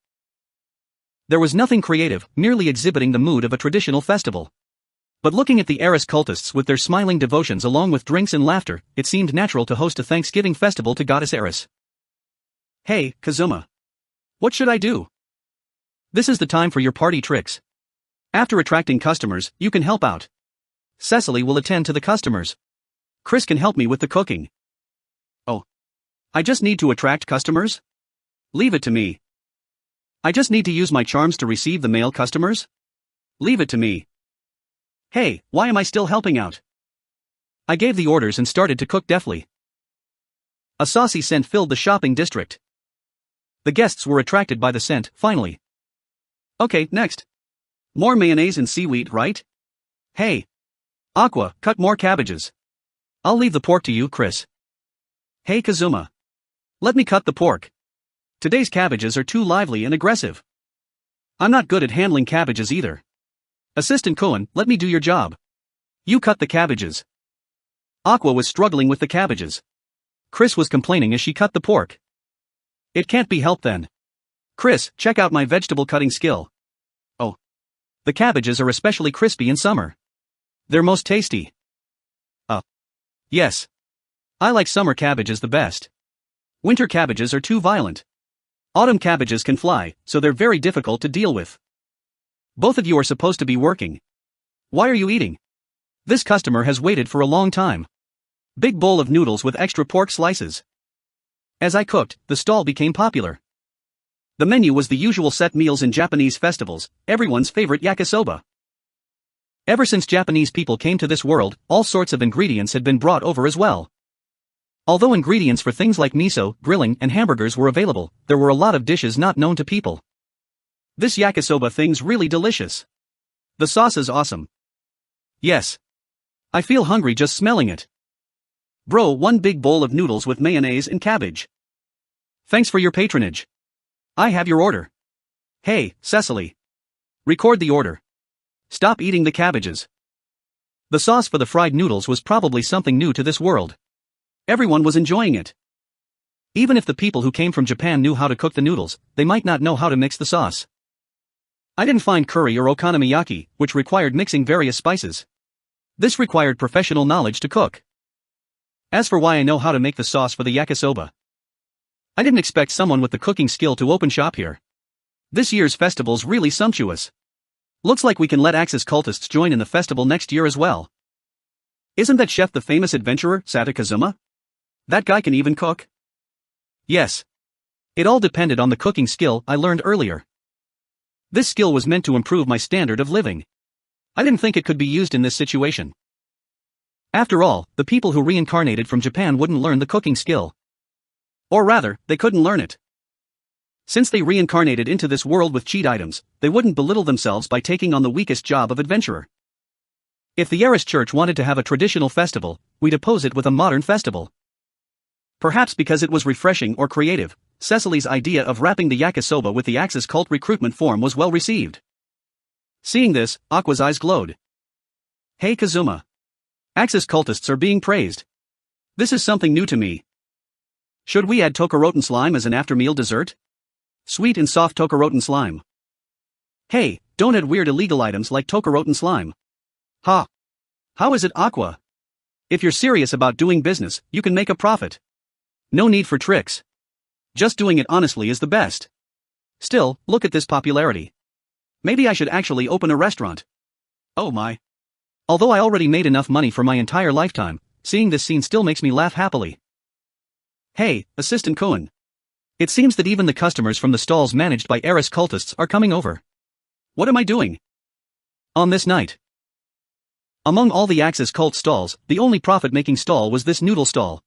Speaker 1: There was nothing creative, merely exhibiting the mood of a traditional festival. But looking at the Eris cultists with their smiling devotions along with drinks and laughter, it seemed natural to host a Thanksgiving festival to Goddess Eris. Hey, Kazuma. What should I do? This is the time for your party tricks. After attracting customers, you can help out. Cecily will attend to the customers. Chris can help me with the cooking. Oh. I just need to attract customers? Leave it to me. I just need to use my charms to receive the male customers? Leave it to me. Hey, why am I still helping out? I gave the orders and started to cook deftly. A saucy scent filled the shopping district. The guests were attracted by the scent, finally. Okay, next. More mayonnaise and seaweed, right? Hey. Aqua, cut more cabbages. I'll leave the pork to you, Chris. Hey Kazuma. Let me cut the pork. Today's cabbages are too lively and aggressive. I'm not good at handling cabbages either. Assistant Cohen, let me do your job. You cut the cabbages. Aqua was struggling with the cabbages. Chris was complaining as she cut the pork. It can't be helped then. Chris, check out my vegetable cutting skill. Oh. The cabbages are especially crispy in summer. They're most tasty. Yes. I like summer cabbages the best. Winter cabbages are too violent. Autumn cabbages can fly, so they're very difficult to deal with. Both of you are supposed to be working. Why are you eating? This customer has waited for a long time. Big bowl of noodles with extra pork slices. As I cooked, the stall became popular. The menu was the usual set meals in Japanese festivals, everyone's favorite yakisoba. Ever since Japanese people came to this world, all sorts of ingredients had been brought over as well. Although ingredients for things like miso, grilling, and hamburgers were available, there were a lot of dishes not known to people. This yakisoba thing's really delicious. The sauce is awesome. Yes. I feel hungry just smelling it. Bro, one big bowl of noodles with mayonnaise and cabbage. Thanks for your patronage. I have your order. Hey, Cecily. Record the order. Stop eating the cabbages. The sauce for the fried noodles was probably something new to this world. Everyone was enjoying it. Even if the people who came from Japan knew how to cook the noodles, they might not know how to mix the sauce. I didn't find curry or okonomiyaki, which required mixing various spices. This required professional knowledge to cook. As for why I know how to make the sauce for the yakisoba, I didn't expect someone with the cooking skill to open shop here. This year's festival's really sumptuous. Looks like we can let Axis cultists join in the festival next year as well. Isn't that chef the famous adventurer, Sata Kazuma? That guy can even cook? Yes. It all depended on the cooking skill I learned earlier. This skill was meant to improve my standard of living. I didn't think it could be used in this situation. After all, the people who reincarnated from Japan wouldn't learn the cooking skill. Or rather, they couldn't learn it. Since they reincarnated into this world with cheat items, they wouldn't belittle themselves by taking on the weakest job of adventurer. If the Eris Church wanted to have a traditional festival, we'd oppose it with a modern festival. Perhaps because it was refreshing or creative, Cecily's idea of wrapping the yakisoba with the Axis cult recruitment form was well received. Seeing this, Aqua's eyes glowed. Hey Kazuma. Axis cultists are being praised. This is something new to me. Should we add Tokoroten slime as an after-meal dessert? Sweet and soft Tokoroten slime. Hey, don't add weird illegal items like Tokoroten slime. Ha! How is it, Aqua? If you're serious about doing business, you can make a profit. No need for tricks. Just doing it honestly is the best. Still, look at this popularity. Maybe I should actually open a restaurant. Oh my. Although I already made enough money for my entire lifetime, seeing this scene still makes me laugh happily. Hey, Assistant Cohen. It seems that even the customers from the stalls managed by Eris cultists are coming over. What am I doing on this night? Among all the Axis cult stalls, the only profit-making stall was this noodle stall.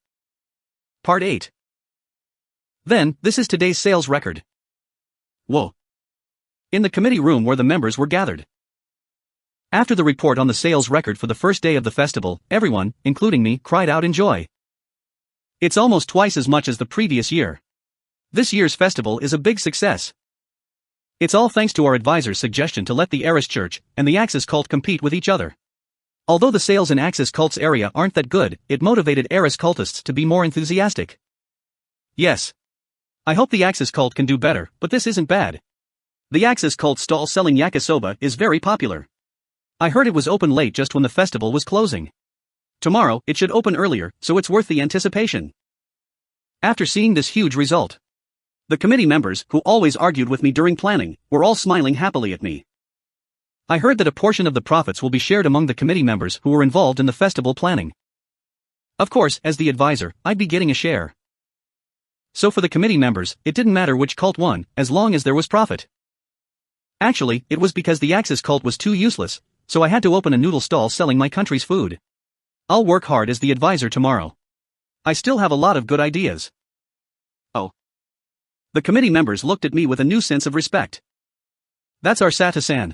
Speaker 1: Part 8. Then, this is today's sales record. Whoa. In the committee room where the members were gathered. After the report on the sales record for the first day of the festival, everyone, including me, cried out in joy. It's almost twice as much as the previous year. This year's festival is a big success. It's all thanks to our advisor's suggestion to let the Eris Church and the Axis cult compete with each other. Although the sales in Axis cult's area aren't that good, it motivated Eris cultists to be more enthusiastic. Yes. I hope the Axis cult can do better, but this isn't bad. The Axis cult stall selling yakisoba is very popular. I heard it was open late just when the festival was closing. Tomorrow, it should open earlier, so it's worth the anticipation. After seeing this huge result, the committee members, who always argued with me during planning, were all smiling happily at me. I heard that a portion of the profits will be shared among the committee members who were involved in the festival planning. Of course, as the advisor, I'd be getting a share. So for the committee members, it didn't matter which cult won, as long as there was profit. Actually, it was because the Axis cult was too useless, so I had to open a noodle stall selling my country's food. I'll work hard as the advisor tomorrow. I still have a lot of good ideas. Oh. The committee members looked at me with a new sense of respect. That's our Sata-san.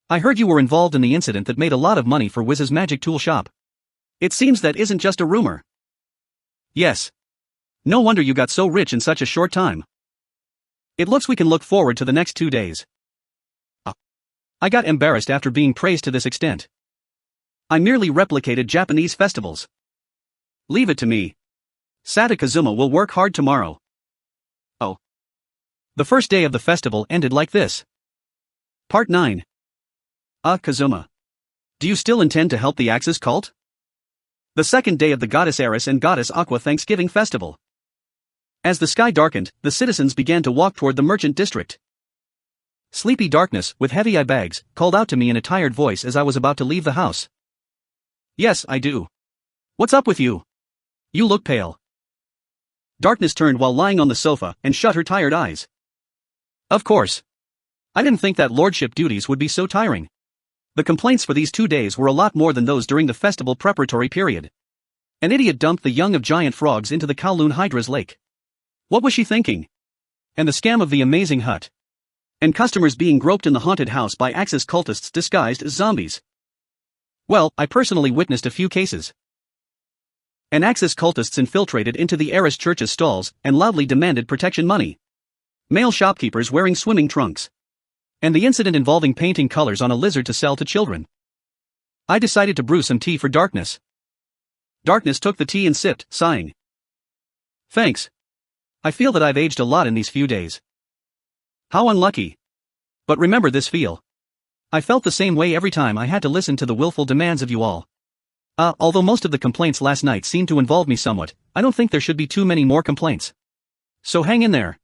Speaker 1: I heard you were involved in the incident that made a lot of money for Wiz's magic tool shop. It seems that isn't just a rumor. Yes. No wonder you got so rich in such a short time. It looks we can look forward to the next 2 days. I got embarrassed after being praised to this extent. I merely replicated Japanese festivals. Leave it to me. Sata Kazuma will work hard tomorrow. Oh. The first day of the festival ended like this. Part 9. Kazuma. Do you still intend to help the Axis cult? The second day of the Goddess Eris and Goddess Aqua Thanksgiving Festival. As the sky darkened, the citizens began to walk toward the merchant district. Sleepy Darkness, with heavy eye bags, called out to me in a tired voice as I was about to leave the house. Yes, I do. What's up with you? You look pale. Darkness turned while lying on the sofa and shut her tired eyes. Of course. I didn't think that lordship duties would be so tiring. The complaints for these 2 days were a lot more than those during the festival preparatory period. An idiot dumped the young of giant frogs into the Kowloon Hydra's lake. What was she thinking? And the scam of the amazing hut. And customers being groped in the haunted house by Axis cultists disguised as zombies. Well, I personally witnessed a few cases. And Axis cultists infiltrated into the Eris Church's stalls and loudly demanded protection money. Male shopkeepers wearing swimming trunks. And the incident involving painting colors on a lizard to sell to children. I decided to brew some tea for Darkness. Darkness took the tea and sipped, sighing. Thanks. I feel that I've aged a lot in these few days. How unlucky. But remember this feel. I felt the same way every time I had to listen to the willful demands of you all. Although most of the complaints last night seemed to involve me somewhat, I don't think there should be too many more complaints. So hang in there.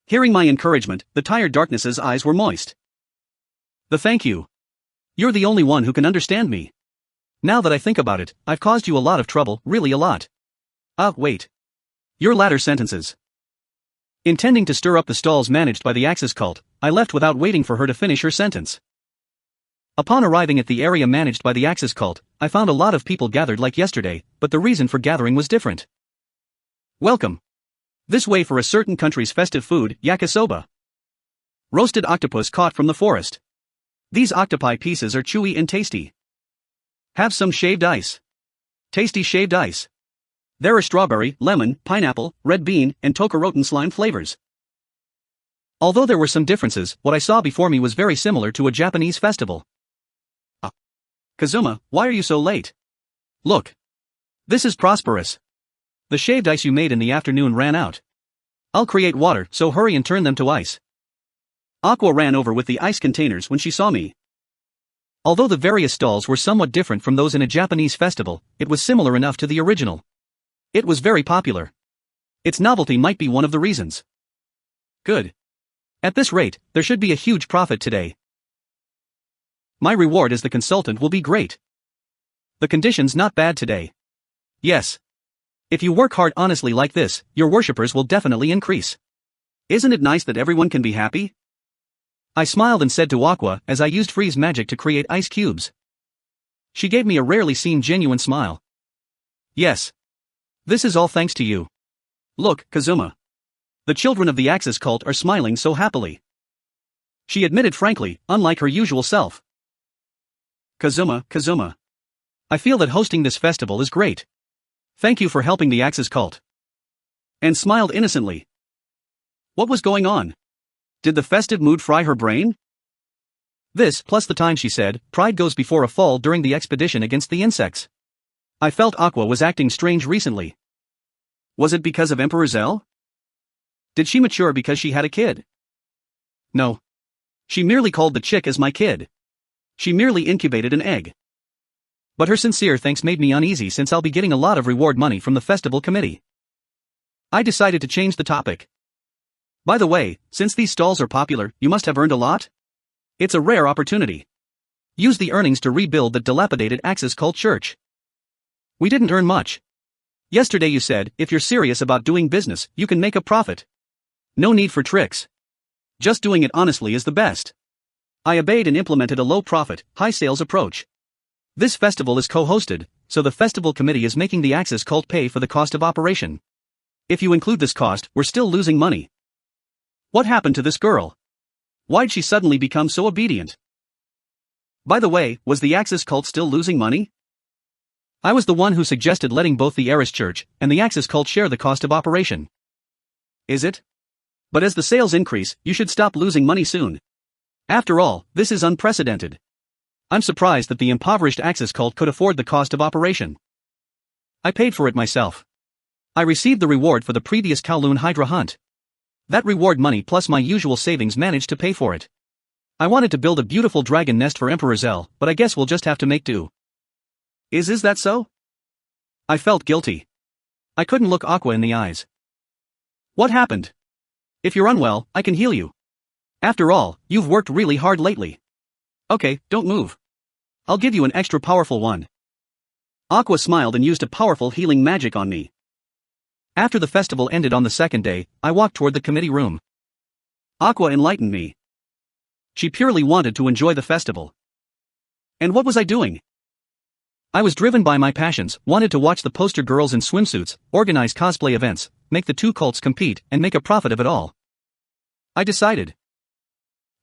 Speaker 1: Hearing my encouragement, the tired Darkness's eyes were moist. Thank you. You're the only one who can understand me. Now that I think about it, I've caused you a lot of trouble, really a lot. Wait. Your latter sentences. Intending to stir up the stalls managed by the Axis cult, I left without waiting for her to finish her sentence. Upon arriving at the area managed by the Axis cult, I found a lot of people gathered like yesterday, but the reason for gathering was different. Welcome. This way for a certain country's festive food, yakisoba. Roasted octopus caught from the forest. These octopi pieces are chewy and tasty. Have some shaved ice. Tasty shaved ice. There are strawberry, lemon, pineapple, red bean, and tokoroten slime flavors. Although there were some differences, what I saw before me was very similar to a Japanese festival. Kazuma, why are you so late? Look. This is prosperous. The shaved ice you made in the afternoon ran out. I'll create water, so hurry and turn them to ice. Aqua ran over with the ice containers when she saw me. Although the various stalls were somewhat different from those in a Japanese festival, it was similar enough to the original. It was very popular. Its novelty might be one of the reasons. Good. At this rate, there should be a huge profit today. My reward as the consultant will be great. The conditions not bad today. Yes. If you work hard honestly like this, your worshippers will definitely increase. Isn't it nice that everyone can be happy? I smiled and said to Aqua as I used freeze magic to create ice cubes. She gave me a rarely seen genuine smile. Yes. This is all thanks to you. Look, Kazuma. The children of the Axis cult are smiling so happily. She admitted frankly, unlike her usual self. Kazuma. I feel that hosting this festival is great. Thank you for helping the Axis cult. And smiled innocently. What was going on? Did the festive mood fry her brain? This, plus the time she said, pride goes before a fall during the expedition against the insects. I felt Aqua was acting strange recently. Was it because of Emperor Zell? Did she mature because she had a kid? No. She merely called the chick as my kid. She merely incubated an egg. But her sincere thanks made me uneasy since I'll be getting a lot of reward money from the festival committee. I decided to change the topic. By the way, since these stalls are popular, you must have earned a lot? It's a rare opportunity. Use the earnings to rebuild the dilapidated Axis cult church. We didn't earn much. Yesterday you said, if you're serious about doing business, you can make a profit. No need for tricks. Just doing it honestly is the best. I obeyed and implemented a low-profit, high-sales approach. This festival is co-hosted, so the festival committee is making the Axis cult pay for the cost of operation. If you include this cost, we're still losing money. What happened to this girl? Why'd she suddenly become so obedient? By the way, was the Axis cult still losing money? I was the one who suggested letting both the Eris church and the Axis cult share the cost of operation. Is it? But as the sales increase, you should stop losing money soon. After all, this is unprecedented. I'm surprised that the impoverished Axis cult could afford the cost of operation. I paid for it myself. I received the reward for the previous Kowloon Hydra hunt. That reward money plus my usual savings managed to pay for it. I wanted to build a beautiful dragon nest for Emperor Zell, but I guess we'll just have to make do. Is that so? I felt guilty. I couldn't look Aqua in the eyes. What happened? If you're unwell, I can heal you. After all, you've worked really hard lately. Okay, don't move. I'll give you an extra powerful one. Aqua smiled and used a powerful healing magic on me. After the festival ended on the second day, I walked toward the committee room. Aqua enlightened me. She purely wanted to enjoy the festival. And what was I doing? I was driven by my passions, wanted to watch the poster girls in swimsuits, organize cosplay events, make the two cults compete, and make a profit of it all. I decided.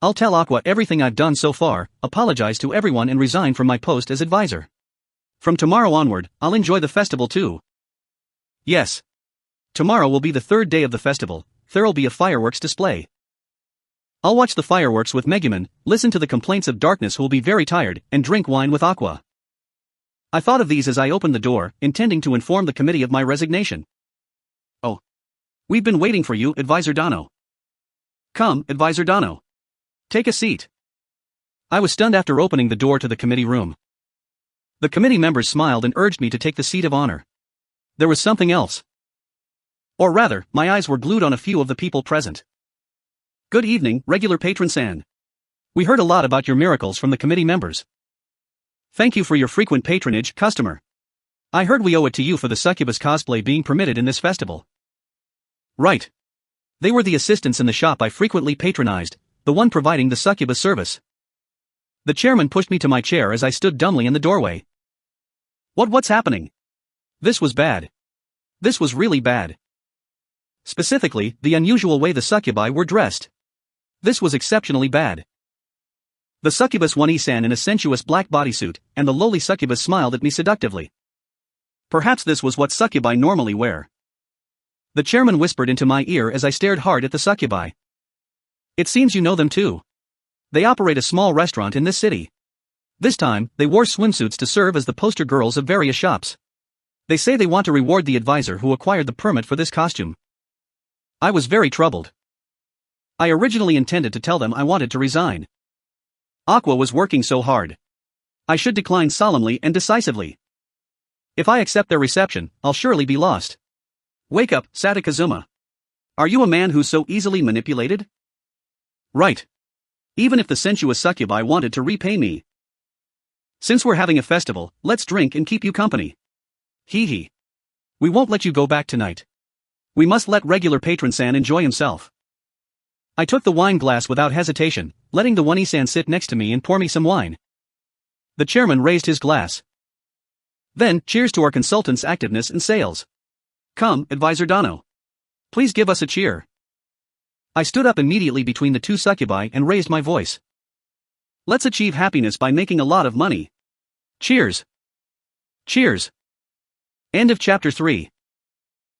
Speaker 1: I'll tell Aqua everything I've done so far, apologize to everyone and resign from my post as advisor. From tomorrow onward, I'll enjoy the festival too. Yes. Tomorrow will be the third day of the festival, there'll be a fireworks display. I'll watch the fireworks with Megumin, listen to the complaints of darkness who'll be very tired, and drink wine with Aqua. I thought of these as I opened the door, intending to inform the committee of my resignation. Oh. We've been waiting for you, Advisor Dano. Come, Advisor Dano. Take a seat. I was stunned after opening the door to the committee room. The committee members smiled and urged me to take the seat of honor. There was something else. Or rather, my eyes were glued on a few of the people present. Good evening, regular patron San. We heard a lot about your miracles from the committee members. Thank you for your frequent patronage, customer. I heard we owe it to you for the succubus cosplay being permitted in this festival. Right. They were the assistants in the shop I frequently patronized, the one providing the succubus service. The chairman pushed me to my chair as I stood dumbly in the doorway. What's happening? This was bad. This was really bad. Specifically, the unusual way the succubi were dressed. This was exceptionally bad. The succubus One-E-san in a sensuous black bodysuit, and the lowly succubus smiled at me seductively. Perhaps this was what succubi normally wear. The chairman whispered into my ear as I stared hard at the succubi. It seems you know them too. They operate a small restaurant in this city. This time, they wore swimsuits to serve as the poster girls of various shops. They say they want to reward the advisor who acquired the permit for this costume. I was very troubled. I originally intended to tell them I wanted to resign. Aqua was working so hard. I should decline solemnly and decisively. If I accept their reception, I'll surely be lost. Wake up, Sadakazuma. Are you a man who's so easily manipulated? Right. Even if the sensuous succubi wanted to repay me. Since we're having a festival, let's drink and keep you company. Hee hee. We won't let you go back tonight. We must let regular patron-san enjoy himself. I took the wine glass without hesitation, letting the one-san sit next to me and pour me some wine. The chairman raised his glass. Then, cheers to our consultant's activeness and sales. Come, Advisor Dano. Please give us a cheer. I stood up immediately between the two succubi and raised my voice. Let's achieve happiness by making a lot of money. Cheers. Cheers. End of chapter 3.